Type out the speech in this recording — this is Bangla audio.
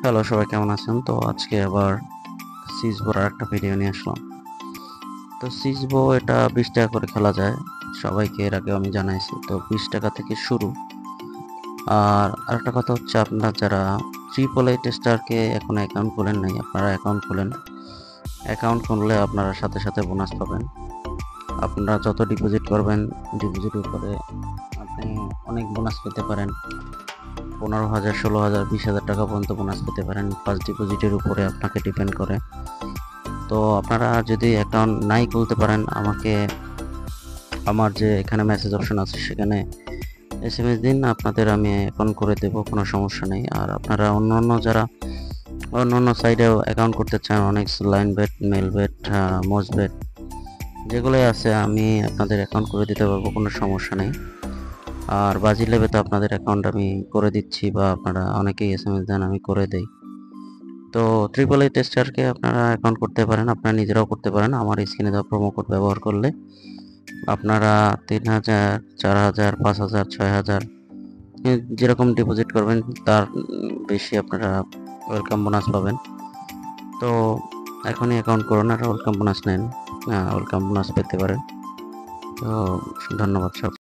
হ্যালো, সবাই কেমন আছেন? তো আজকে আবার সিজবোর একটা ভিডিও নিয়ে আসলাম। তো সিজবো এটা 20 টাকা করে খেলা যায়। সবাইকে এর আগেও আমি জানাইছি। তো 20 টাকা থেকে শুরু। আর আরেকটা কথা হচ্ছে, আপনারা যারা ট্রিপল এইট স্টারকে এখন অ্যাকাউন্ট খোলেন নাই, আপনারা অ্যাকাউন্ট খোলেন। অ্যাকাউন্ট খুললে আপনারা সাথে সাথে বোনাস পাবেন। আপনারা যত ডিপোজিট করবেন, ডিপোজিটের উপরে আপনি অনেক বোনাস পেতে পারেন। 15,000, 16,000, 20,000 টাকা পর্যন্ত বোনাস পেতে পারেন। ফার্স্ট ডিপোজিটের উপরে আপনাকে ডিপেন্ড করে। তো আপনারা যদি অ্যাকাউন্ট নাই খুলতে পারেন, আমাকে আমার যে এখানে মেসেজ অপশন আছে সেখানে এসএমএস দিন, আপনাদের আমি অ্যাকাউন্ট করে দেব, কোনো সমস্যা নেই। আর আপনারা যারা অন্য সাইডেও অ্যাকাউন্ট করতে চান, অনেক Linebet, Melbet, Mostbet যেগুলোই আছে, আমি আপনাদের অ্যাকাউন্ট করে দিতে পারবো, কোনো সমস্যা নেই। আর বাজি লেবে তো আপনাদের অ্যাকাউন্ট আমি করে দিচ্ছি, বা আপনারা অনেকেই এসএমএস দেন, আমি করে দেই। তো ট্রিপল এই টেস্টারকে আপনারা অ্যাকাউন্ট করতে পারেন, আপনারা নিজেরাও করতে পারেন। আমার স্ক্রিনে দেওয়া প্রোমো কোড ব্যবহার করলে আপনারা 3,000, 4,000, 5,000, 6,000 যেরকম ডিপোজিট করবেন তার বেশি আপনারা ওয়েলকাম বোনাস পাবেন। তো এখনই অ্যাকাউন্ট করুন আর ওয়েলকাম বোনাস নেন, ওয়েলকাম বোনাস পেতে পারেন। তো ধন্যবাদ সব।